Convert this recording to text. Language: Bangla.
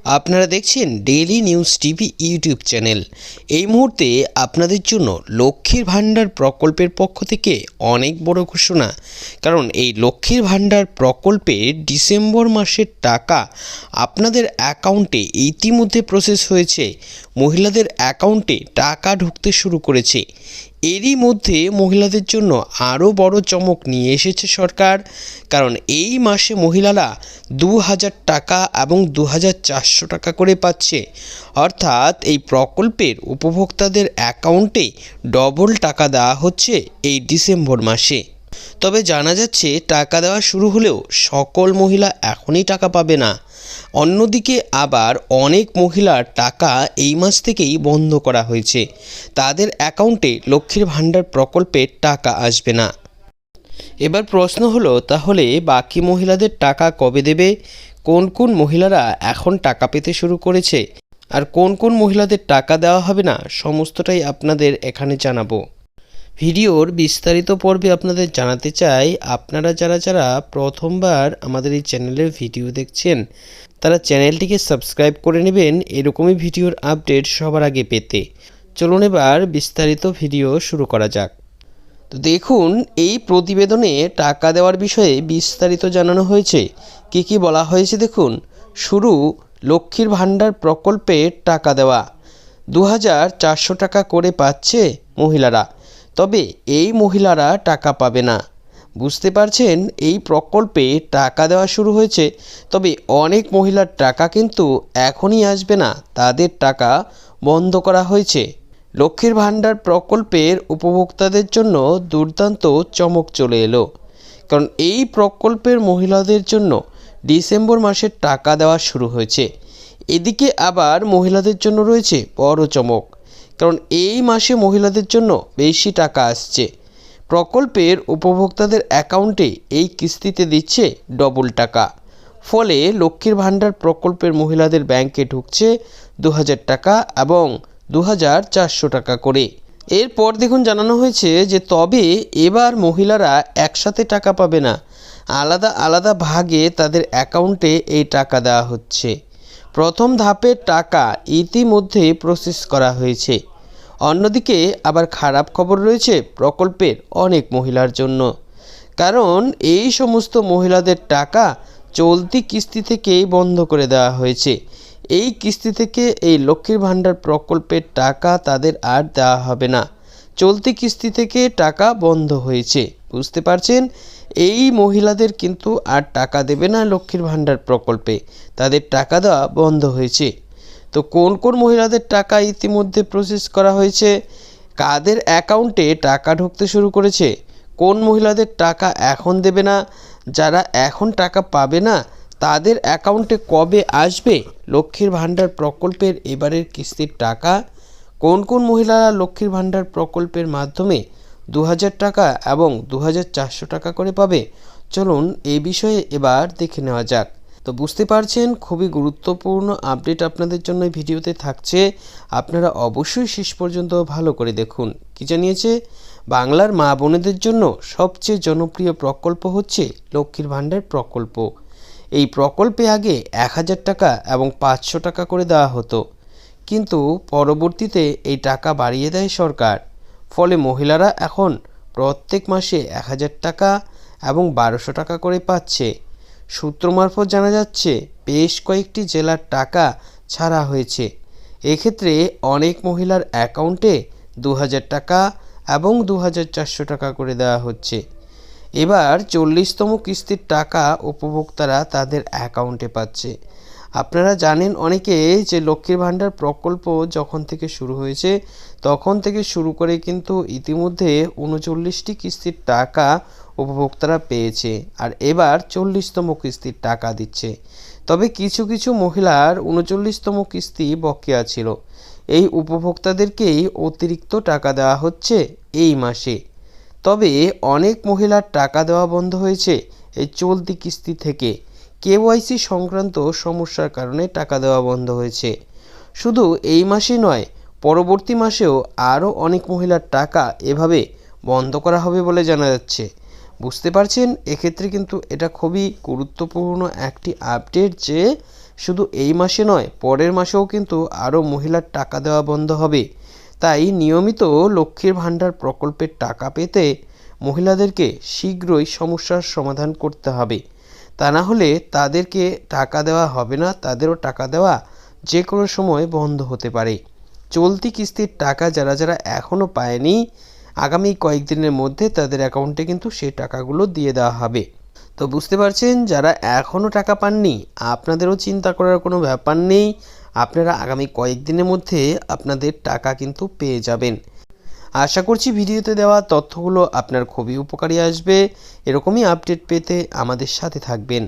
আপনারা দেখছেন daily news TV YouTube channel. এই মুহূর্তে আপনাদের জন্য লক্ষ্মীর ভাণ্ডার প্রকল্পের পক্ষ থেকে অনেক বড় ঘোষণা। কারণ এই লক্ষ্মীর ভাণ্ডার প্রকল্পে ডিসেম্বর মাসের টাকা আপনাদের অ্যাকাউন্টে ইতিমধ্যে প্রসেস হয়েছে। মহিলাদের অ্যাকাউন্টে টাকা ঢুকতে শুরু করেছে। এরই মধ্যে মহিলাদের জন্য আরও বড় চমক নিয়ে এসেছে সরকার। কারণ এই মাসে মহিলারা 2000 টাকা এবং 2400 টাকা করে পাচ্ছে। অর্থাৎ এই প্রকল্পের উপভোক্তাদের অ্যাকাউন্টে ডবল টাকা দেওয়া হচ্ছে এই ডিসেম্বর মাসে। তবে জানা যাচ্ছে টাকা দেওয়া শুরু হলেও সকল মহিলা এখনই টাকা পাবে না। অন্যদিকে আবার অনেক মহিলার টাকা এই মাস থেকেই বন্ধ করা হয়েছে। তাদের অ্যাকাউন্টে লক্ষ্মীর ভাণ্ডার প্রকল্পের টাকা আসবে না। এবার প্রশ্ন হলো, তাহলে বাকি মহিলাদের টাকা কবে দেবে? কোন কোন মহিলারা এখন টাকা পেতে শুরু করেছে আর কোন কোন মহিলাদের টাকা দেওয়া হবে না, সমস্তটাই আপনাদের এখানে জানাবো। ভিডিওর বিস্তারিত পর্বে আপনাদের জানাতে চাই, আপনারা যারা প্রথমবার আমাদের এই চ্যানেলের ভিডিও দেখছেন তারা চ্যানেলটিকে সাবস্ক্রাইব করে নেবেন এরকমই ভিডিওর আপডেট সবার আগে পেতে। চলুন এবার বিস্তারিত ভিডিও শুরু করা যাক। তো দেখুন, এই প্রতিবেদনে টাকা দেওয়ার বিষয়ে বিস্তারিত জানানো হয়েছে। কি বলা হয়েছে দেখুন। শুরু লক্ষ্মীর ভাণ্ডার প্রকল্পে টাকা দেওয়া। 2400 টাকা করে পাচ্ছে মহিলারা। তবে এই মহিলারা টাকা পাবে না। বুঝতে পারছেন, এই প্রকল্পে টাকা দেওয়া শুরু হয়েছে, তবে অনেক মহিলার টাকা কিন্তু এখনই আসবে না, তাদের টাকা বন্ধ করা হয়েছে। লক্ষ্মীর ভাণ্ডার প্রকল্পের উপভোক্তাদের জন্য দুর্দান্ত চমক চলে এলো। কারণ এই প্রকল্পের মহিলাদের জন্য ডিসেম্বর মাসের টাকা দেওয়া শুরু হয়েছে। এদিকে আবার মহিলাদের জন্য রয়েছে বড় চমক। কারণ এই মাসে মহিলাদের জন্য বেশি টাকা আসছে। প্রকল্পের উপভোক্তাদের অ্যাকাউন্টে এই কিস্তিতে দিচ্ছে ডবল টাকা। ফলে লক্ষ্মীর ভাণ্ডার প্রকল্পের মহিলাদের ব্যাংকে ঢুকছে 2000 টাকা এবং 2400 টাকা করে। এরপর দেখুন জানানো হয়েছে যে তবে এবার মহিলারা একসাথে টাকা পাবে না, আলাদা আলাদা ভাগে তাদের অ্যাকাউন্টে এই টাকা দেওয়া হচ্ছে। প্রথম ধাপের টাকা ইতিমধ্যে প্রসেস করা হয়েছে। অন্যদিকে আবার খারাপ খবর রয়েছে প্রকল্পের অনেক মহিলার জন্য। কারণ এই সমস্ত মহিলাদের টাকা চলতি কিস্তি থেকেই বন্ধ করে দেওয়া হয়েছে। এই কিস্তি থেকে এই লক্ষ্মীর ভাণ্ডার প্রকল্পের টাকা তাদের আর দেওয়া হবে না। চলতি কিস্তি থেকে টাকা বন্ধ হয়েছে। বুঝতে পারছেন, এই মহিলাদের কিন্তু আর টাকা দেবে না লক্ষ্মীর ভাণ্ডার প্রকল্পে, তাদের টাকা দেওয়া বন্ধ হয়েছে। তো কোন কোন মহিলাদের টাকা ইতিমধ্যে প্রসেস করা হয়েছে, কাদের অ্যাকাউন্টে টাকা ঢুকতে শুরু করেছে, কোন মহিলাদের টাকা এখন দেবে না, যারা এখন টাকা পাবে না তাদের অ্যাকাউন্টে কবে আসবে লক্ষ্মীর ভাণ্ডার প্রকল্পের এবারের কিস্তির টাকা, কোন কোন মহিলারা লক্ষ্মীর ভাণ্ডার প্রকল্পের মাধ্যমে 2000 টাকা এবং 2400 টাকা করে পাবে, চলুন এই বিষয়ে এবার দেখে নেওয়া যাক। তো বুঝতে পারছেন, খুবই গুরুত্বপূর্ণ আপডেট আপনাদের জন্য ভিডিওতে থাকছে। আপনারা অবশ্যই শেষ পর্যন্ত ভালো করে দেখুন। কি জানিয়েছে, বাংলার মা বোনেদের জন্য সবচেয়ে জনপ্রিয় প্রকল্প হচ্ছে লক্ষ্মীর ভাণ্ডার প্রকল্প। এই প্রকল্পে আগে 1000 টাকা এবং 500 টাকা করে দেওয়া হতো, কিন্তু পরবর্তীতে এই টাকা বাড়িয়ে দেয় সরকার। ফলে মহিলারা এখন প্রত্যেক মাসে 1000 টাকা এবং 1200 টাকা করে পাচ্ছে। সূত্র মারফত জানা যাচ্ছে বেশ কয়েকটি জেলার টাকা ছাড়া হয়েছে। এক্ষেত্রে অনেক মহিলার অ্যাকাউন্টে 2000 টাকা এবং 2400 টাকা করে দেওয়া হচ্ছে। এবার 40তম কিস্তির টাকা উপভোক্তারা তাদের অ্যাকাউন্টে পাচ্ছে। আপনারা জানেন অনেকে যে লক্ষ্মীর ভাণ্ডার প্রকল্প যখন থেকে শুরু হয়েছে তখন থেকে শুরু করে কিন্তু ইতিমধ্যে 39টি কিস্তির টাকা উপভোক্তারা পেয়েছে, আর এবার 40তম কিস্তির টাকা দিচ্ছে। তবে কিছু কিছু মহিলার 39তম কিস্তি বকেয়া ছিল। এই উপভোক্তাদেরকেই অতিরিক্ত টাকা দেওয়া হচ্ছে এই মাসে। তবে অনেক মহিলার টাকা দেওয়া বন্ধ হয়েছে এই চলতি কিস্তি থেকে। কেওয়াইসি সংক্রান্ত সমস্যার কারণে টাকা দেওয়া বন্ধ হয়েছে। শুধু এই মাসে নয়, পরবর্তী মাসেও আরও অনেক মহিলার টাকা এভাবে বন্ধ করা হবে বলে জানা যাচ্ছে। বুঝতে পারছেন, এক্ষেত্রে কিন্তু এটা খুবই গুরুত্বপূর্ণ একটি আপডেট যে শুধু এই মাসে নয়, পরের মাসেও কিন্তু আরও মহিলার টাকা দেওয়া বন্ধ হবে। তাই নিয়মিত লক্ষ্মীর ভাণ্ডার প্রকল্পের টাকা পেতে মহিলাদেরকে শীঘ্রই সমস্যার সমাধান করতে হবে। তা না হলে তাদেরকে টাকা দেওয়া হবে না, তাদেরও টাকা দেওয়া যে কোনো সময় বন্ধ হতে পারে। চলতি কিস্তির টাকা যারা যারা এখনও পায়নি, আগামী কয়েকদিনের মধ্যে তাদের অ্যাকাউন্টে কিন্তু সেই টাকাগুলো দিয়ে দেওয়া হবে। তো বুঝতে পারছেন, যারা এখনও টাকা পাননি আপনাদেরও চিন্তা করার কোনো ব্যাপার নেই। আপনারা আগামী কয়েকদিনের মধ্যে আপনাদের টাকা কিন্তু পেয়ে যাবেন। আশা করছি ভিডিওতে দেওয়া তথ্যগুলো আপনার খুবই উপকারী আসবে। এরকমই আপডেট পেতে আমাদের সাথে থাকবেন।